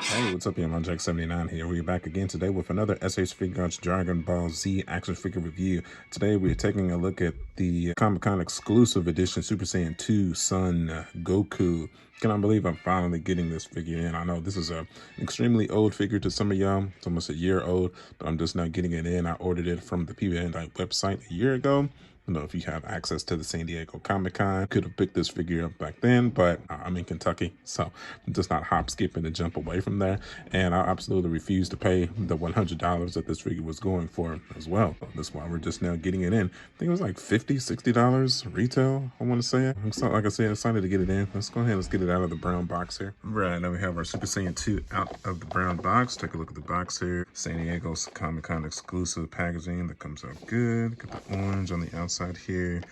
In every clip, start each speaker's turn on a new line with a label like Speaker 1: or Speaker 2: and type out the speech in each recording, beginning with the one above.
Speaker 1: Hey, what's up, here? I'm Jack79 here. We're back again today with another SH Figuarts Dragon Ball Z action figure review. Today we're taking a look at the Comic-Con exclusive edition Super Saiyan 2 Son Goku. Cannot believe I'm finally getting this figure in. I know this is an extremely old figure to some of y'all. It's almost a year old, but I'm just now getting it in. I ordered it from the PBN website a year ago. I don't know if you have access to the San Diego Comic-Con. Could have picked this figure up back then, but I'm in Kentucky, so I'm just not hop, skip, and jump away from there. And I absolutely refuse to pay the $100 that this figure was going for as well. So that's why we're just now getting it in. I think it was like $50, $60 retail, I want to say. So, like I said, excited to get it in. Let's go ahead, let's get it out of the brown box here. Right, now we have our Super Saiyan 2 out of the brown box. Take a look at the box here. San Diego's Comic-Con exclusive packaging that comes out good. Got the orange on the outside here.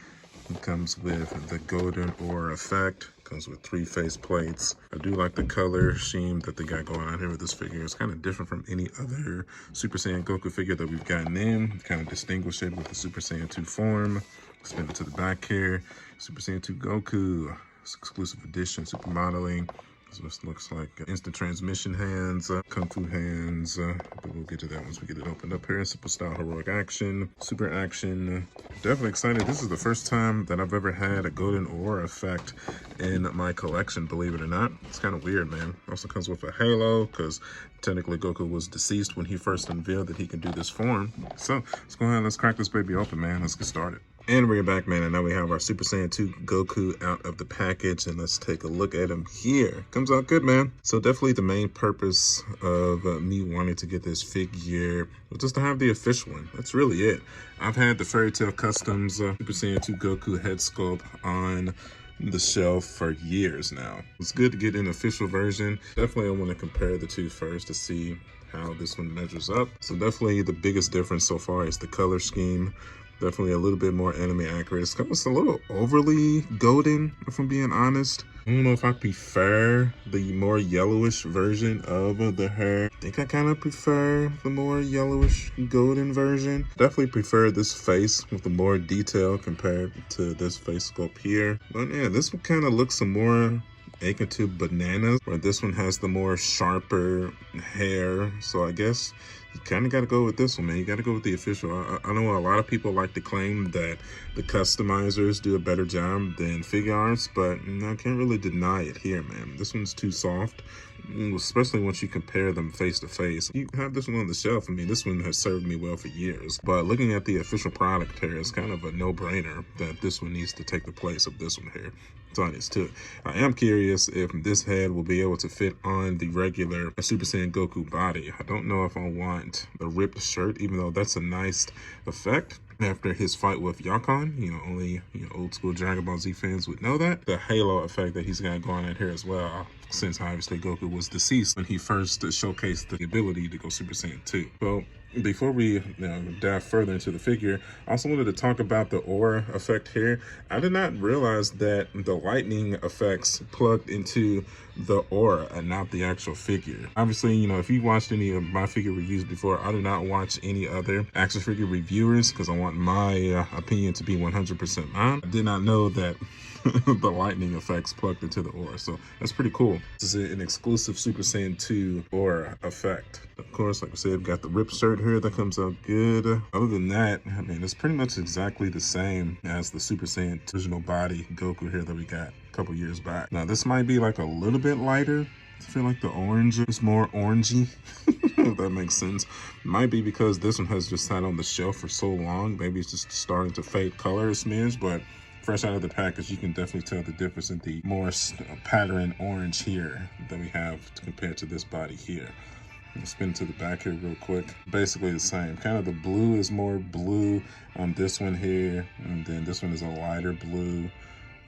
Speaker 1: It comes with the golden ore effect. Comes with 3 face plates. I do like the color scheme that they got going on here with this figure. It's kind of different from any other Super Saiyan Goku figure that we've gotten in. Kind of distinguish it with the Super Saiyan 2 form. Spin it to the back here. Super Saiyan 2 Goku. It's exclusive edition, super modeling. This looks like instant transmission hands, kung fu hands, but we'll get to that once we get it opened up here. Simple style heroic action, super action. Definitely excited. This is the first time that I've ever had a golden ore effect in my collection, believe it or not. It's kind of weird, man. Also comes with a halo, because technically Goku was deceased when he first unveiled that he can do this form. So let's go ahead and let's crack this baby open, man. Let's get started. And we're back, man, and now we have our Super Saiyan 2 Goku out of the package, and let's take a look at him here. Comes out good, man. So definitely the main purpose of me wanting to get this figure was just to have the official one. That's really it. I've had the Fairy Tail Customs Super Saiyan 2 Goku head sculpt on the shelf for years now. It's good to get an official version. Definitely I want to compare the two first to see how this one measures up. So definitely the biggest difference so far is the color scheme. Definitely a little bit more anime accurate. It's almost a little overly golden, if I'm being honest. I don't know if I prefer the more yellowish version of the hair. I think I kind of prefer the more yellowish golden version. Definitely prefer this face with the more detail compared to this face sculpt here. But yeah, this one kind of looks some more akin to bananas, where this one has the more sharper hair. So I guess you kind of got to go with this one, man. You got to go with the official. I know a lot of people like to claim that the customizers do a better job than Figuarts, but I can't really deny it here, man. This one's too soft, especially once you compare them face to face. You have this one on the shelf. I mean, this one has served me well for years, but looking at the official product here, it's kind of a no-brainer that this one needs to take the place of this one here. It's honest to it. I am curious if this head will be able to fit on the regular Super Saiyan Goku body. I don't know if I want the ripped shirt, even though that's a nice effect after his fight with Yakon. Only old school Dragon Ball Z fans would know that. The halo effect that he's got going on here as well, since obviously Goku was deceased when he first showcased the ability to go Super Saiyan 2. So before we dive further into the figure, I also wanted to talk about the aura effect here. I did not realize that the lightning effects plugged into the aura and not the actual figure. Obviously, if you watched any of my figure reviews before, I do not watch any other action figure reviewers because I want my opinion to be 100% mine. I did not know that the lightning effects plugged into the aura, so that's pretty cool. This is an exclusive Super Saiyan 2 aura effect. Of course, like I said, got the rip shirt here that comes out good. Other than that, I mean, it's pretty much exactly the same as the Super Saiyan original body Goku here that we got a couple years back. Now, this might be like a little bit lighter. I feel like the orange is more orangey, if that makes sense. Might be because this one has just sat on the shelf for so long. Maybe it's just starting to fade color a smidge, but fresh out of the package, you can definitely tell the difference in the more pattern orange here that we have compared to this body here. Let's spin to the back here real quick. Basically the same. Kind of the blue is more blue on this one here, and then this one is a lighter blue.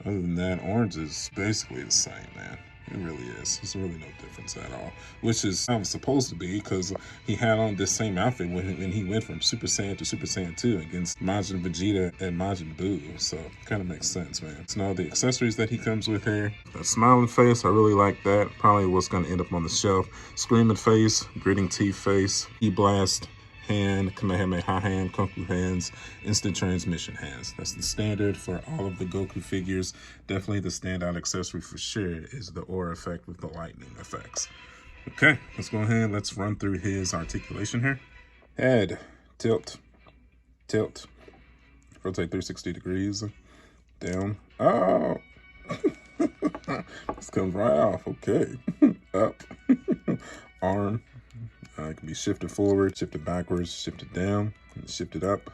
Speaker 1: Other than that, orange is basically the same, man. It really is. There's really no difference at all, which is how it's supposed to be, because he had on this same outfit when he went from Super Saiyan to Super Saiyan 2 against Majin Vegeta and Majin Buu. So kind of makes sense, man. So now the accessories that he comes with here. That smiling face, I really like that. Probably what's going to end up on the shelf. Screaming face, gritting teeth face, E-blast hand, Kamehameha hand, Kung Fu hands, instant transmission hands. That's the standard for all of the Goku figures. Definitely the standout accessory for sure is the aura effect with the lightning effects. Okay, let's go ahead. Let's run through his articulation here. Head, tilt, tilt, rotate 360 degrees, down. Oh, this comes right off. Okay, up, arm. It can be shifted forward, shifted backwards, shifted down, and shifted up.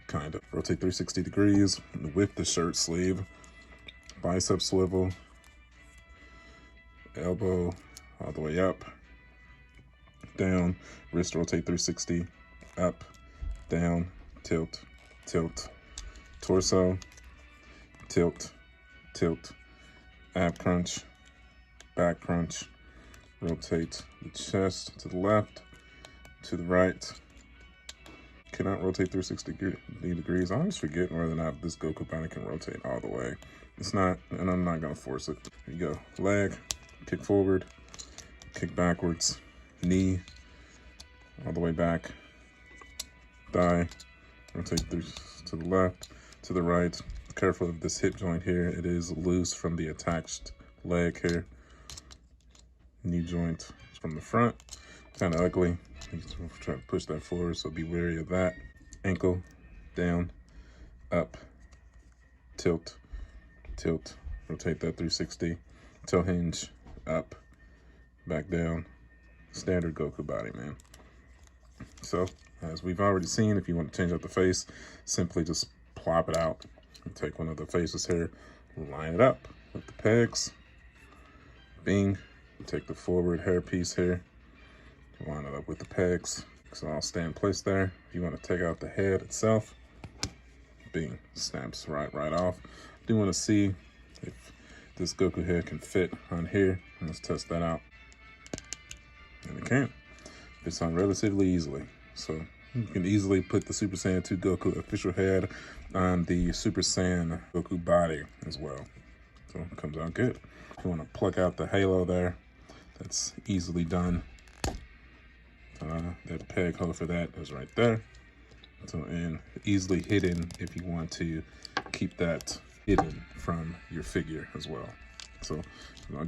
Speaker 1: Kind of. Rotate 360 degrees with the shirt sleeve. Bicep swivel. Elbow all the way up. Down. Wrist rotate 360. Up. Down. Tilt. Tilt. Torso. Tilt. Tilt. Ab crunch. Back crunch. Rotate the chest to the left. To the right. Cannot rotate 360 degrees. I always forget whether or not this Goku body can rotate all the way. It's not, and I'm not gonna force it. Here you go. Leg, kick forward, kick backwards, knee, all the way back, thigh, rotate to the left, to the right. Careful of this hip joint here. It is loose from the attached leg here. Knee joint from the front. Kind of ugly. Try to push that forward, so be wary of that. Ankle, down, up, tilt, tilt, rotate that 360. Toe hinge, up, back down. Standard Goku body, man. So, as we've already seen, if you want to change up the face, simply just plop it out. And take one of the faces here, line it up with the pegs. Bing. Take the forward hair piece here. Line it up with the pegs. So I'll stay in place there. If you want to take out the head itself, bing, snaps right off. Do want to see if this Goku head can fit on here. Let's test that out. And it can. Fits on relatively easily. So you can easily put the Super Saiyan 2 Goku official head on the Super Saiyan Goku body as well. So it comes out good. If you want to pluck out the halo there, that's easily done. That peg hole for that is right there. So, and easily hidden if you want to keep that hidden from your figure as well. So,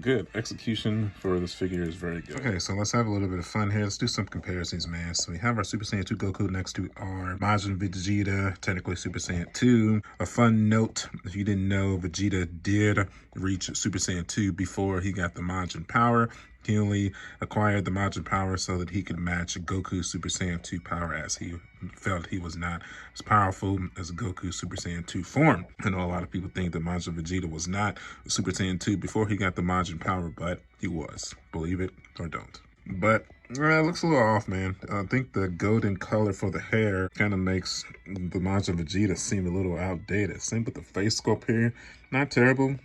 Speaker 1: good. Execution for this figure is very good. Okay, so let's have a little bit of fun here. Let's do some comparisons, man. So we have our Super Saiyan 2 Goku next to our Majin Vegeta, technically Super Saiyan 2. A fun note, if you didn't know, Vegeta did reach Super Saiyan 2 before he got the Majin power. He only acquired the Majin power so that he could match Goku's Super Saiyan 2 power, as he felt he was not as powerful as Goku Super Saiyan 2 form. I know a lot of people think that Majin Vegeta was not Super Saiyan 2 before he got the Majin power, but he was. Believe it or don't. But it looks a little off, man. I think the golden color for the hair kind of makes the Majin Vegeta seem a little outdated. Same with the face sculpt here. Not terrible.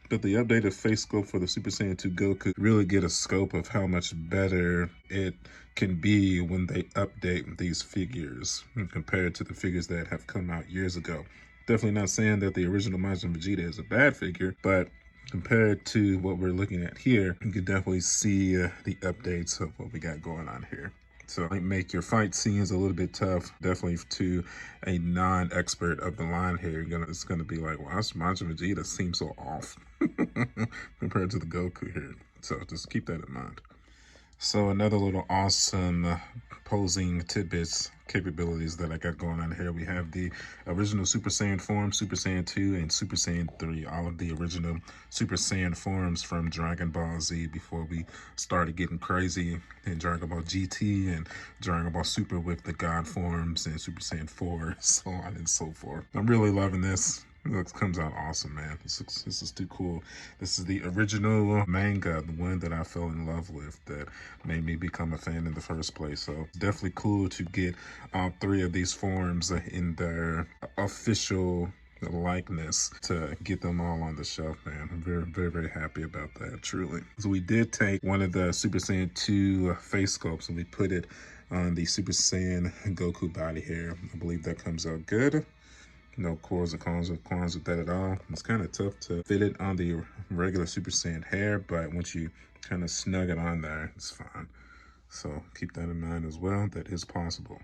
Speaker 1: But the updated face sculpt for the Super Saiyan 2 Goku really get a scope of how much better it can be when they update these figures compared to the figures that have come out years ago. Definitely not saying that the original Majin Vegeta is a bad figure, but compared to what we're looking at here, you can definitely see the updates of what we got going on here. So it might make your fight scenes a little bit tough. Definitely to a non-expert of the line here, it's gonna be like, well, this Majin Vegeta seems so off compared to the Goku here. So just keep that in mind. So another little awesome posing tidbits capabilities that I got going on here. We have the original Super Saiyan form, Super Saiyan 2, and Super Saiyan 3. All of the original Super Saiyan forms from Dragon Ball Z before we started getting crazy in Dragon Ball GT and Dragon Ball Super with the God forms and Super Saiyan 4, so on and so forth. I'm really loving this. It comes out awesome, man. This is too cool. This is the original manga, the one that I fell in love with, that made me become a fan in the first place. So it's definitely cool to get all three of these forms in their official likeness, to get them all on the shelf, man. I'm very happy about that, truly. So we did take one of the Super Saiyan 2 face sculpts and we put it on the Super Saiyan Goku body here. I believe that comes out good. No cores or cons with that at all. It's kind of tough to fit it on the regular Super Saiyan hair, but once you kind of snug it on there, it's fine. So keep that in mind as well. That is possible.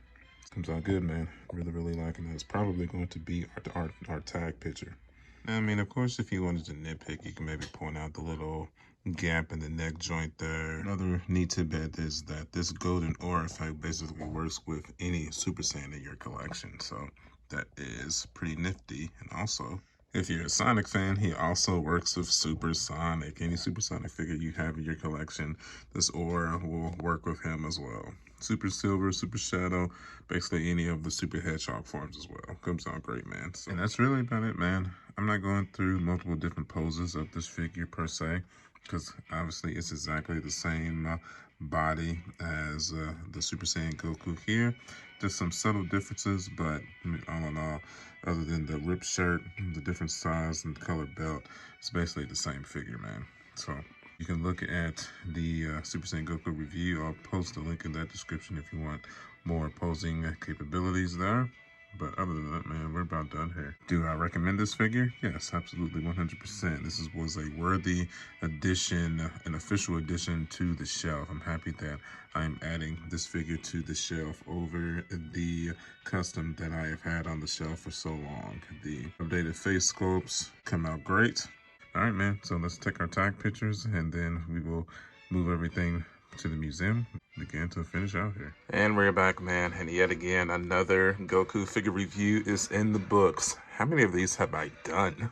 Speaker 1: Comes out good, man. Really liking it. It's probably going to be our tag picture. I mean, of course, if you wanted to nitpick, you can maybe point out the little gap in the neck joint there. Another neat tidbit is that this golden aura effect basically works with any Super Saiyan in your collection. So that is pretty nifty. And also, if you're a Sonic fan, he also works with Super Sonic. Any Super Sonic figure you have in your collection, this aura will work with him as well. Super Silver, Super Shadow, basically any of the Super Hedgehog forms as well. Comes out great, man. So, and that's really about it, man. I'm not going through multiple different poses of this figure per se, because obviously it's exactly the same body as the Super Saiyan Goku here. Just some subtle differences, but all in all, other than the ripped shirt, the different size and color belt, it's basically the same figure, man. So you can look at the Super Saiyan Goku review. I'll post a link in that description if you want more posing capabilities there. But other than that, man, we're about done here. Do I recommend this figure? Yes, absolutely, 100%. This was a worthy addition, an official addition to the shelf. I'm happy that I'm adding this figure to the shelf over the custom that I have had on the shelf for so long. The updated face sculpts come out great. All right, man, so let's take our tag pictures and then we will move everything to the museum, begin to finish out here. And we're back, man, and yet again, another Goku figure review is in the books. How many of these have I done?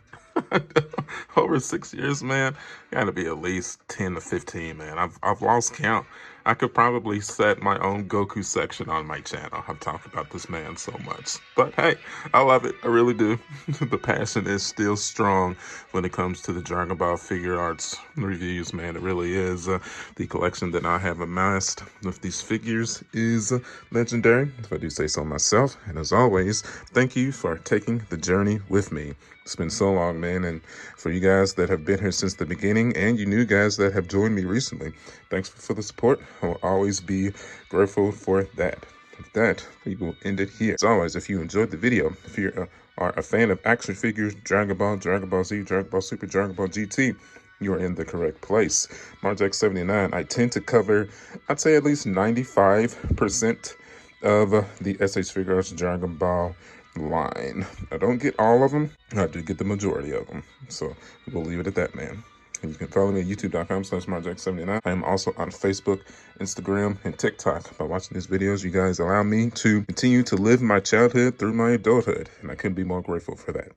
Speaker 1: Over 6 years, man. Gotta be at least 10 to 15, man. I've lost count. I could probably set my own Goku section on my channel. I've talked about this man so much. But hey, I love it. I really do. The passion is still strong when it comes to the Dragon Ball Figuarts reviews, man. It really is. The collection that I have amassed with these figures is legendary, if I do say so myself. And as always, thank you for taking the journey with me. It's been so long, man, and for you guys that have been here since the beginning and you new guys that have joined me recently, thanks for the support. I'll always be grateful for that. With that, we will end it here. As always, if you enjoyed the video, if you are a fan of action figures, Dragon Ball, Dragon Ball Z, Dragon Ball Super, Dragon Ball GT, you are in the correct place. Marjack79, I tend to cover, I'd say at least 95% of the SH Figuarts Dragon Ball line. I don't get all of them. I do get the majority of them. So we'll leave it at that, man. And you can follow me at youtube.com/marjack79. I am also on Facebook, Instagram, and TikTok. By watching these videos, you guys allow me to continue to live my childhood through my adulthood. And I couldn't be more grateful for that.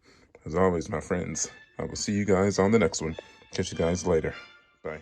Speaker 1: As always, my friends, I will see you guys on the next one. Catch you guys later. Bye.